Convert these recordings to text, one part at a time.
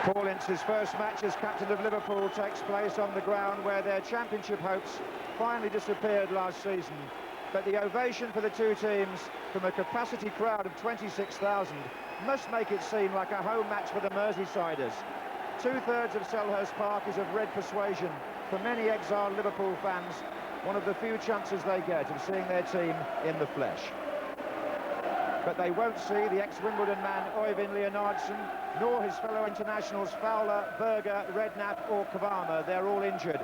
Paul Ince's first match as captain of Liverpool takes place on the ground where their championship hopes finally disappeared last season. But the ovation for the two teams from a capacity crowd of 26,000 must make it seem like a home match for the Merseysiders. Two-thirds of Selhurst Park is of red persuasion. For many exiled Liverpool fans, one of the few chances they get of seeing their team in the flesh. But they won't see the ex-Wimbledon man Øyvind Leonardsen, nor his fellow internationals Fowler, Berger, Redknapp or Kvama. They're all injured.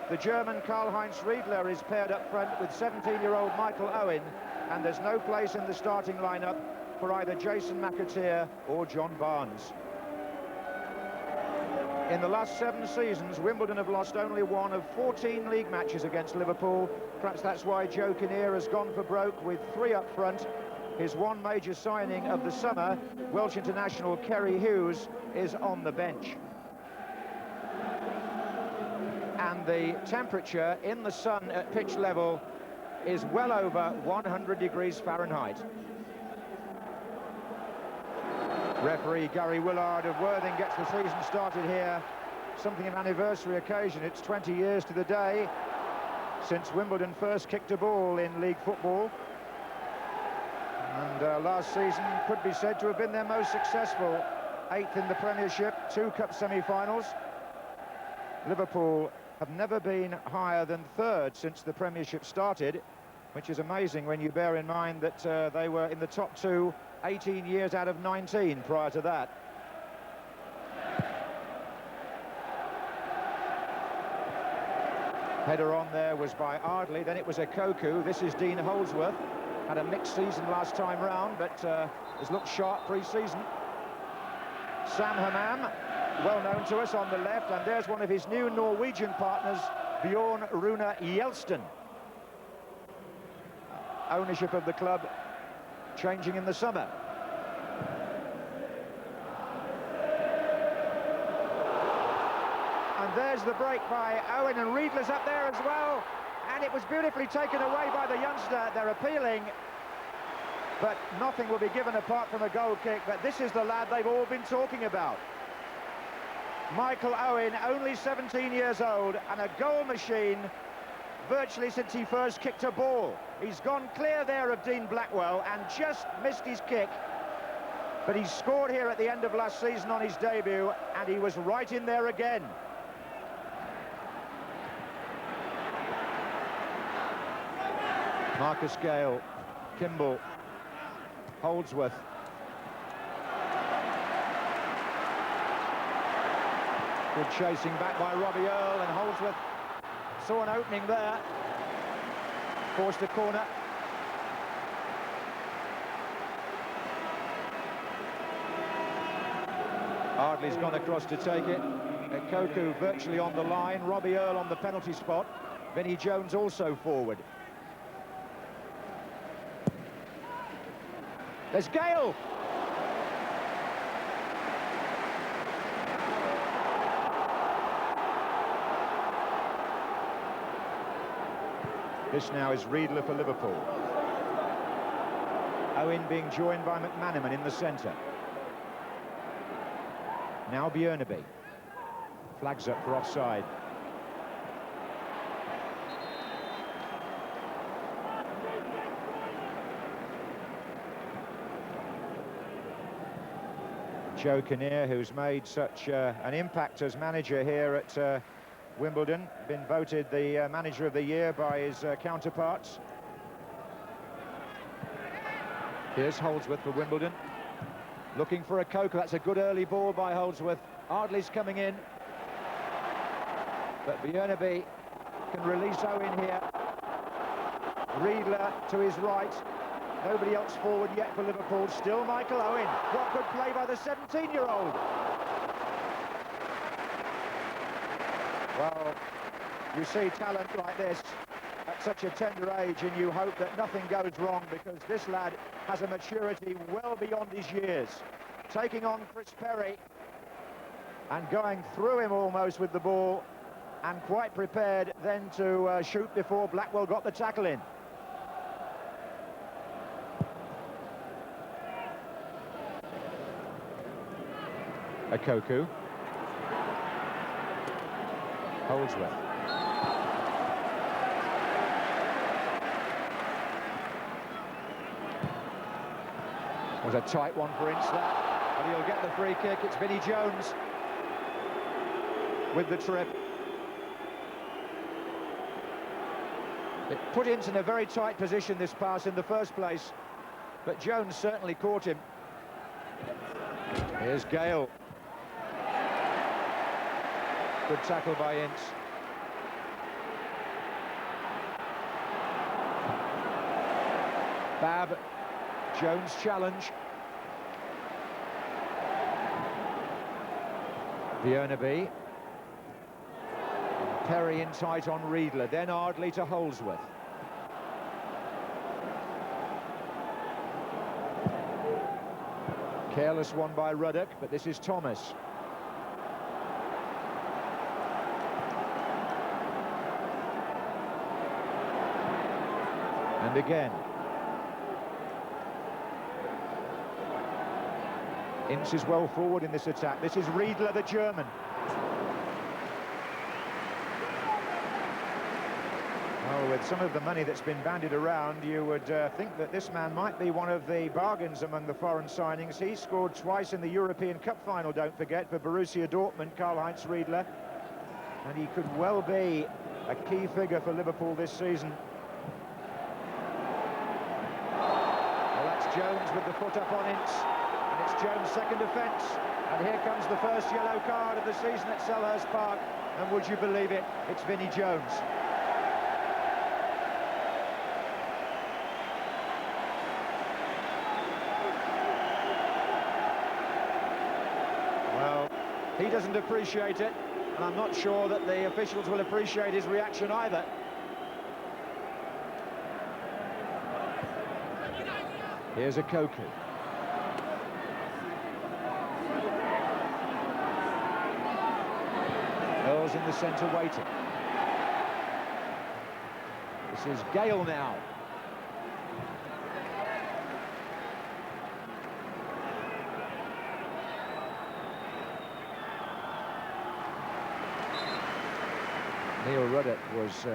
The German Karl-Heinz Riedler is paired up front with 17-year-old Michael Owen, and there's no place in the starting lineup for either Jason McAteer or John Barnes. In the last 7 seasons, Wimbledon have lost only one of 14 league matches against Liverpool. Perhaps that's why Joe Kinnear has gone for broke with 3 up front. His one major signing of the summer, Welsh international Kerry Hughes, is on the bench. And the temperature in the sun at pitch level is well over 100 degrees Fahrenheit. Referee Gary Willard of Worthing gets the season started here. Something of an anniversary occasion. It's 20 years to the day since Wimbledon first kicked a ball in league football. And last season could be said to have been their most successful. 8th in the Premiership, 2 cup semi-finals. Liverpool have never been higher than 3rd since the Premiership started, which is amazing when you bear in mind that they were in the top 2 18 years out of 19 prior to that. Header on there was by Ardley, then it was a Koku. This is Dean Holdsworth. Had a mixed season last time round, but has looked sharp pre-season. Sam Hammam, well known to us on the left, and there's one of his new Norwegian partners, Bjorn Rune Gjelston. Ownership of the club changing in the summer. And there's the break by Owen, and Riedler's up there as well. And it was beautifully taken away by the youngster. They're appealing, but nothing will be given apart from a goal kick. But this is the lad they've all been talking about. Michael Owen, only 17 years old, and a goal machine virtually since he first kicked a ball. He's gone clear there of Dean Blackwell and just missed his kick. But he scored here at the end of last season on his debut, and he was right in there again. Marcus Gale, Kimball, Holdsworth. Good chasing back by Robbie Earle, and Holdsworth saw an opening there. Forced a corner. Ardley's gone across to take it. Koku virtually on the line. Robbie Earle on the penalty spot. Vinnie Jones also forward. There's Gale. This now is Riedler for Liverpool. Owen being joined by McManaman in the centre. Now Bjørneby. Flags up for offside. Joe Kinnear, who's made such an impact as manager here at Wimbledon, been voted the manager of the year by his counterparts. Here's Holdsworth for Wimbledon, looking for a Koku. That's a good early ball by Holdsworth. Ardley's coming in, but Bjørneby can release Owen here. Riedler to his right. Nobody else forward yet for Liverpool. Still Michael Owen. What good play by the 17-year-old. Well, you see talent like this at such a tender age, and you hope that nothing goes wrong, because this lad has a maturity well beyond his years. Taking on Chris Perry and going through him almost with the ball, and quite prepared then to shoot before Blackwell got the tackle in. A Koku. Holdsworth. Was a tight one for Ince, but he'll get the free kick. It's Vinnie Jones with the trip. It put Ince in a very tight position, this pass, in the first place, but Jones certainly caught him. Here's Gale. Good tackle by Ince. Babb. Jones challenge. Bjornaby. Perry in tight on Riedler, then Ardley to Holdsworth. Careless one by Ruddock, but this is Thomas. And again. Ince is well forward in this attack. This is Riedler, the German. Oh, with some of the money that's been bandied around, you would think that this man might be one of the bargains among the foreign signings. He scored twice in the European Cup final, don't forget, for Borussia Dortmund, Karl-Heinz Riedler. And he could well be a key figure for Liverpool this season. Well, that's Jones with the foot up on Ince. And it's Jones' second offence, and here comes the first yellow card of the season at Selhurst Park, and would you believe it, it's Vinnie Jones. Well, he doesn't appreciate it, and I'm not sure that the officials will appreciate his reaction either. Here's a Koku. Earl's in the centre waiting. This is Gale now. Neil Ruddock was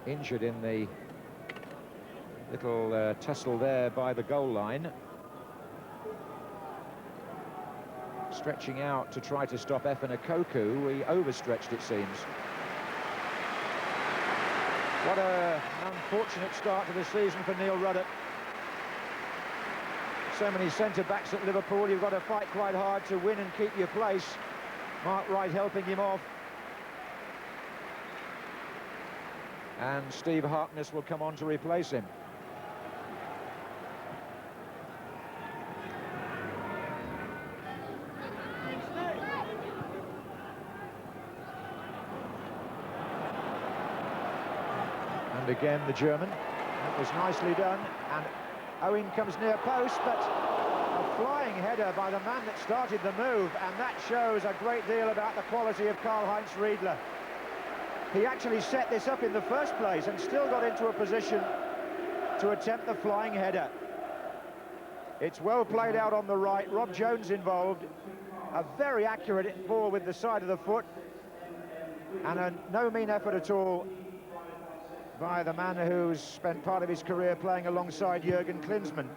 injured in the little tussle there by the goal line. Stretching out to try to stop Koku. He overstretched, it seems. What an unfortunate start to the season for Neil Ruddock. So many centre-backs at Liverpool, you've got to fight quite hard to win and keep your place. Mark Wright helping him off. And Steve Harkness will come on to replace him. And again the German. That was nicely done, and Owen comes near post, but a flying header by the man that started the move, and that shows a great deal about the quality of Karl-Heinz Riedler. He actually set this up in the first place and still got into a position to attempt the flying header. It's well played out on the right, Rob Jones involved, a very accurate ball with the side of the foot, and a no mean effort at all by the man who's spent part of his career playing alongside Jurgen Klinsmann.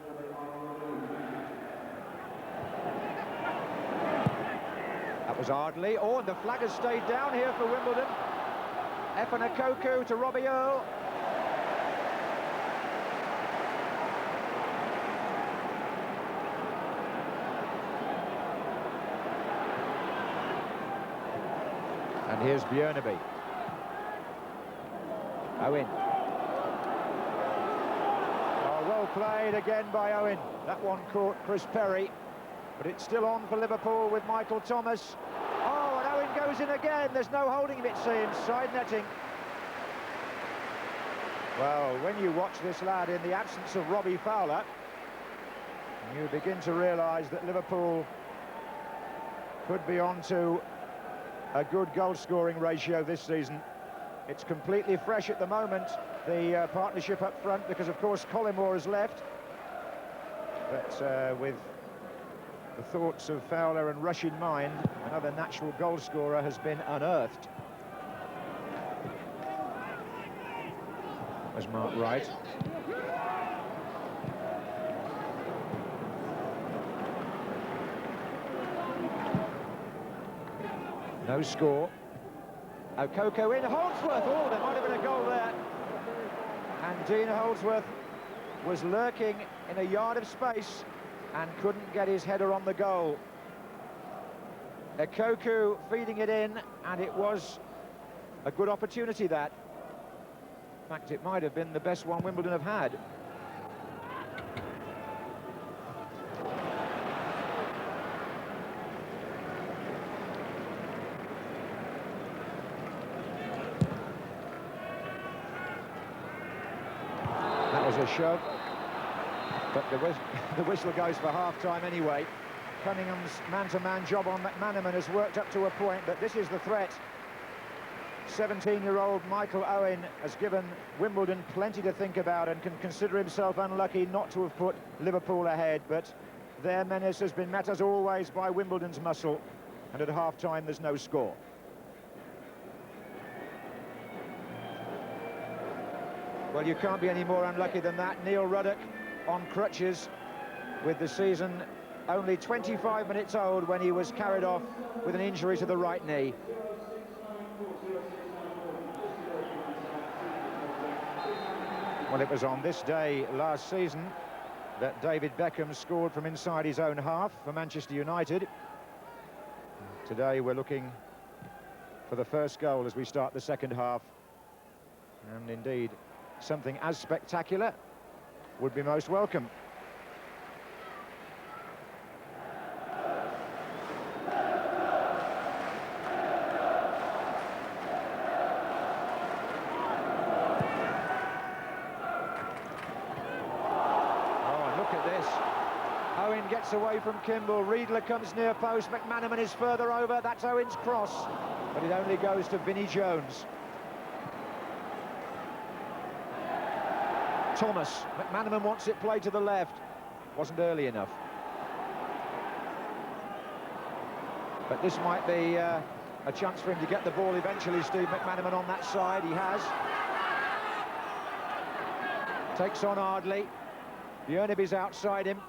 That was Ardley. Oh, and the flag has stayed down here for Wimbledon. Koku to Robbie Earl. And here's Bjornaby. Owen. Oh, well played again by Owen. That one caught Chris Perry, but it's still on for Liverpool with Michael Thomas. Oh, and Owen goes in again. There's no holding him, it seems. Side netting. Well, when you watch this lad in the absence of Robbie Fowler, you begin to realise that Liverpool could be on to a good goal-scoring ratio this season. It's completely fresh at the moment, the partnership up front, because of course Collymore has left. But with The thoughts of Fowler and rush in mind. Another natural goal scorer has been unearthed. As Mark Wright. No score. Okoko in, Holdsworth. Oh, there might have been a goal there. And Dean Holdsworth was lurking in a yard of space and couldn't get his header on the goal. Okoko feeding it in, and it was a good opportunity, that. In fact, it might have been the best one Wimbledon have had. That was a shove, but the whistle goes for half-time anyway. Cunningham's man-to-man job on McManaman has worked up to a point, but this is the threat. 17-year-old Michael Owen has given Wimbledon plenty to think about and can consider himself unlucky not to have put Liverpool ahead, but their menace has been met as always by Wimbledon's muscle, and at half-time there's no score. Well, you can't be any more unlucky than that. Neil Ruddock on crutches, with the season only 25 minutes old when he was carried off with an injury to the right knee. Well, it was on this day last season that David Beckham scored from inside his own half for Manchester United. Today we're looking for the first goal as we start the second half. And indeed, something as spectacular would be most welcome. Owen gets away from Kimball, Riedler comes near post, McManaman is further over, that's Owen's cross, but it only goes to Vinnie Jones. Thomas, McManaman wants it played to the left, wasn't early enough. But this might be a chance for him to get the ball eventually, Steve McManaman on that side, he has. Takes on Ardley, Björneby's outside him.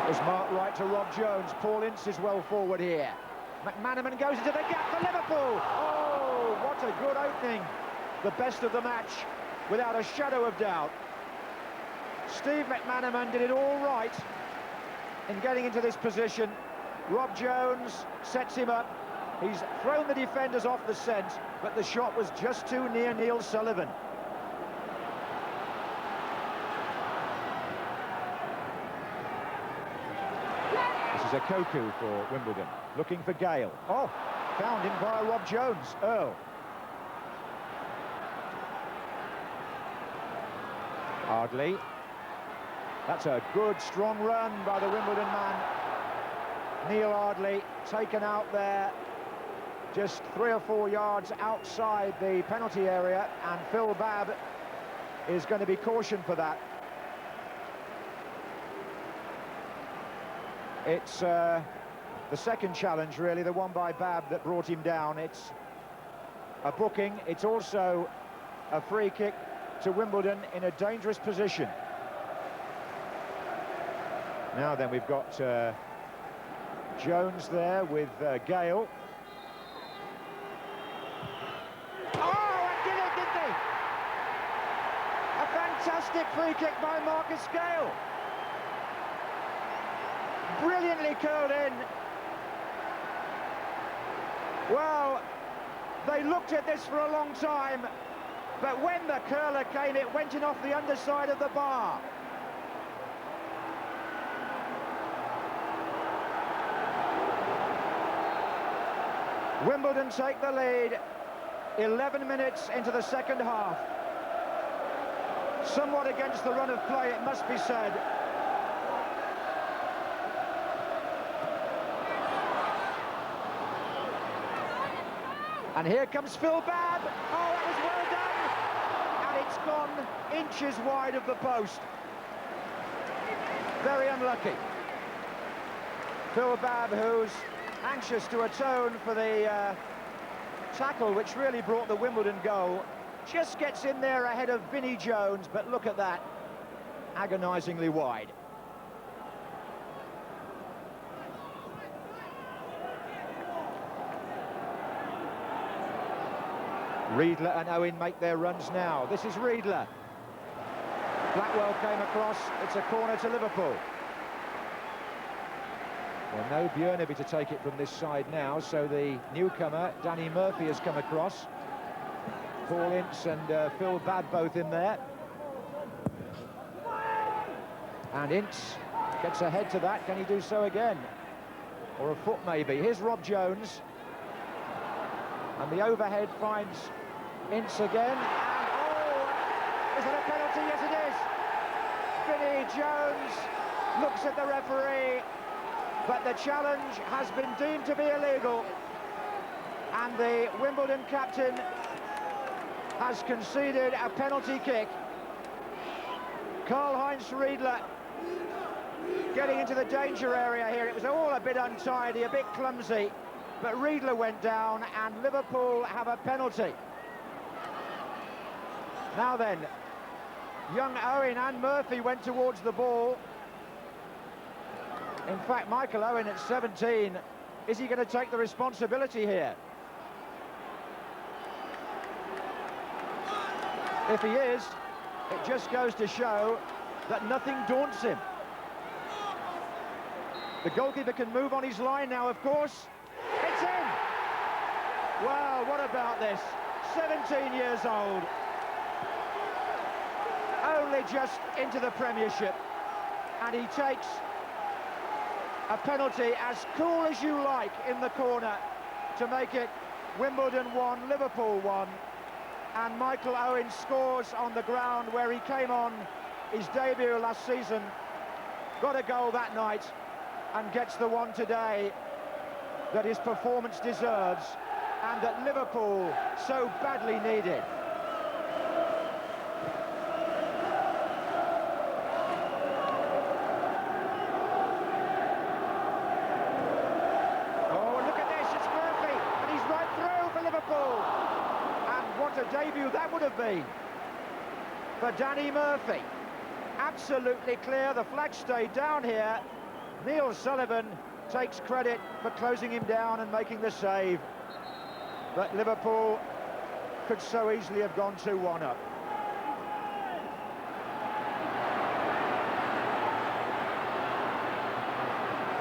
Was Mark Wright to Rob Jones. Paul Ince is well forward here. McManaman goes into the gap for Liverpool. Oh, what a good opening. The best of the match, without a shadow of doubt. Steve McManaman did it all right in getting into this position. Rob Jones sets him up. He's thrown the defenders off the scent, but the shot was just too near Neil Sullivan. Okoko for Wimbledon, looking for Gale. Oh, found him via Rob Jones. Earl. Ardley. That's a good, strong run by the Wimbledon man. Neil Ardley taken out there, just 3 or 4 yards outside the penalty area, and Phil Babb is going to be cautioned for that. It's the second challenge, really, the one by Babb that brought him down. It's a booking. It's also a free kick to Wimbledon in a dangerous position. Now then, we've got Jones there with Gale. Oh, and did it, didn't they? A fantastic free kick by Marcus Gale. Brilliantly curled in. Well, they looked at this for a long time, but when the curler came, it went in off the underside of the bar. Wimbledon take the lead, 11 minutes into the second half. Somewhat against the run of play, it must be said. And here comes Phil Babb. Oh, that was well done. And it's gone inches wide of the post. Very unlucky. Phil Babb, who's anxious to atone for the tackle which really brought the Wimbledon goal, just gets in there ahead of Vinnie Jones, but look at that, agonisingly wide. Riedler and Owen make their runs now. This is Riedler. Blackwell came across, it's a corner to Liverpool. Well, no Björneby to take it from this side now, so the newcomer, Danny Murphy, has come across. Paul Ince and Phil Babb both in there. And Ince gets ahead to that. Can he do so again? Or a foot maybe. Here's Rob Jones. And the overhead finds Ince again. And oh, is it a penalty? Yes, it is. Vinnie Jones looks at the referee, but the challenge has been deemed to be illegal. And the Wimbledon captain has conceded a penalty kick. Karl-Heinz Riedler getting into the danger area here. It was all a bit untidy, a bit clumsy, but Riedler went down and Liverpool have a penalty. Now then, young Owen and Murphy went towards the ball. In fact, Michael Owen at 17, is he going to take the responsibility here? If he is, it just goes to show that nothing daunts him. The goalkeeper can move on his line now, of course. It's in! Wow, what about this? 17 years old. Only just into the Premiership. And he takes a penalty as cool as you like in the corner to make it Wimbledon 1, Liverpool 1. And Michael Owen scores on the ground where he came on his debut last season, got a goal that night, and gets the one today that his performance deserves and that Liverpool so badly needed. Oh, look at this, it's Murphy, and he's right through for Liverpool. What a debut that would have been for Danny Murphy. Absolutely clear, the flag stayed down here. Neil Sullivan takes credit for closing him down and making the save. But Liverpool could so easily have gone 2-1 up.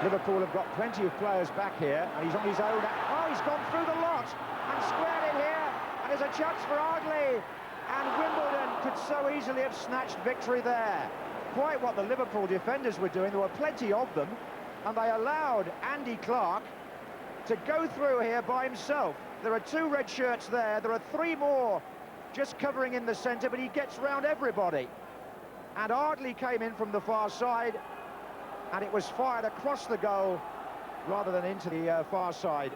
Liverpool have got plenty of players back here, and he's on his own. Oh, he's gone through the lot and squared it here. There's a chance for Ardley, and Wimbledon could so easily have snatched victory there. Quite what the Liverpool defenders were doing. There were plenty of them, and they allowed Andy Clark to go through here by himself. There are 2 red shirts there. There are 3 more just covering in the centre, but he gets round everybody. And Ardley came in from the far side, and it was fired across the goal rather than into the far side.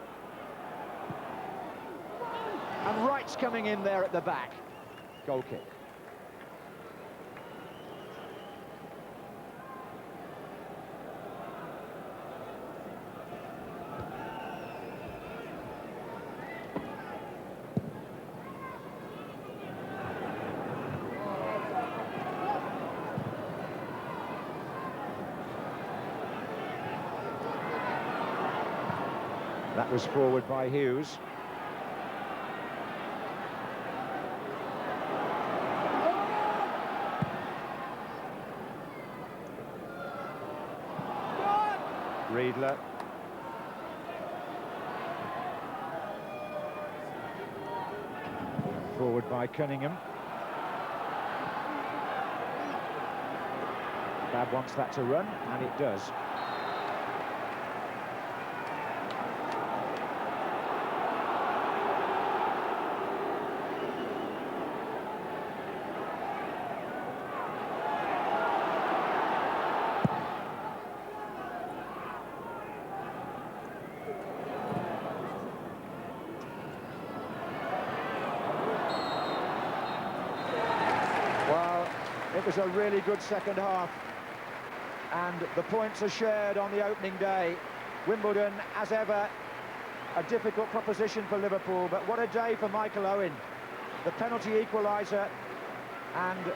And Wright's coming in there at the back. Goal kick. That was forward by Hughes. Riedler. Forward by Cunningham. Babb wants that to run, and it does. It was a really good second half, and the points are shared on the opening day. Wimbledon, as ever, a difficult proposition for Liverpool, but what a day for Michael Owen. The penalty equaliser and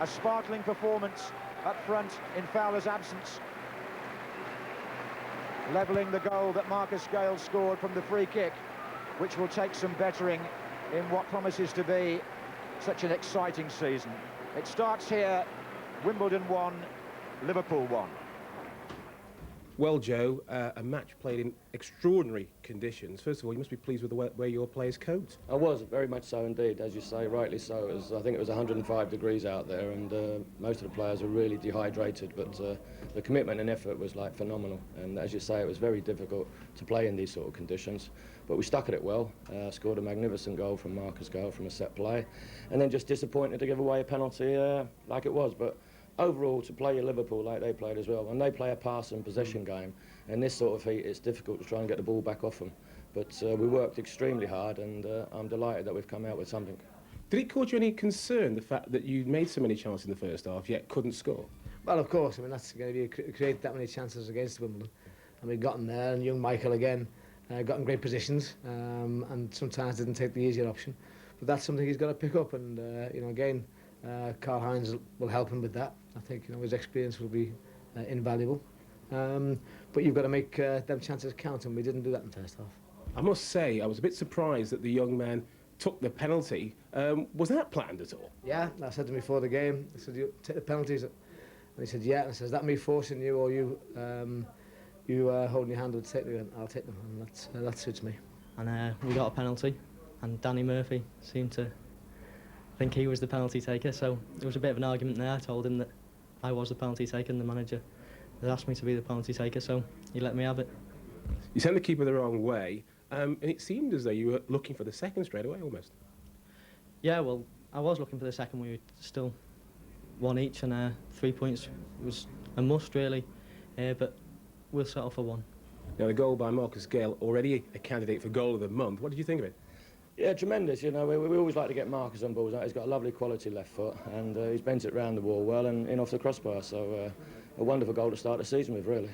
a sparkling performance up front in Fowler's absence, levelling the goal that Marcus Gale scored from the free kick, which will take some bettering in what promises to be such an exciting season. It starts here, Wimbledon 1, Liverpool 1. Well, Joe, a match played in extraordinary conditions. First of all, you must be pleased with the way your players coped. I was, very much so indeed, as you say, rightly so. I think it was 105 degrees out there, and most of the players were really dehydrated, but the commitment and effort was like phenomenal. And as you say, it was very difficult to play in these sort of conditions, but we stuck at it well. Scored a magnificent goal from Marcus Gale from a set play, and then just disappointed to give away a penalty like it was. But overall, to play your Liverpool like they played as well, and they play a pass and possession game, and this sort of heat, it's difficult to try and get the ball back off them. But we worked extremely hard, and I'm delighted that we've come out with something. Did it cause you any concern, the fact that you made so many chances in the first half, yet couldn't score? Well, of course. I mean, that's going to be create that many chances against Wimbledon. And we got in there, and young Michael again got in great positions, and sometimes didn't take the easier option. But that's something he's got to pick up, and you know, again, Karl-Heinz will help him with that. I think, you know, his experience will be invaluable. But you've got to make them chances count, and we didn't do that in the first half. I must say, I was a bit surprised that the young man took the penalty. Was that planned at all? Yeah, I said to him before the game, I said, you take the penalties. And he said, yeah. And I said, is that me forcing you, or you holding your hand to take them? I'll take them, and that suits me. And we got a penalty, and Danny Murphy seemed to think he was the penalty taker, so there was a bit of an argument there. I told him that I was the penalty taker, and the manager had asked me to be the penalty taker, so he let me have it. You sent the keeper the wrong way, and it seemed as though you were looking for the second straight away, almost. Yeah, well, I was looking for the second. We were still one each, and 3 points was a must, really, but we'll settle for one. Now, the goal by Marcus Gale, already a candidate for goal of the month. What did you think of it? Yeah, tremendous. You know, we always like to get Marcus on balls. He's got a lovely quality left foot, and he's bent it round the wall well and in off the crossbar. So a wonderful goal to start the season with, really.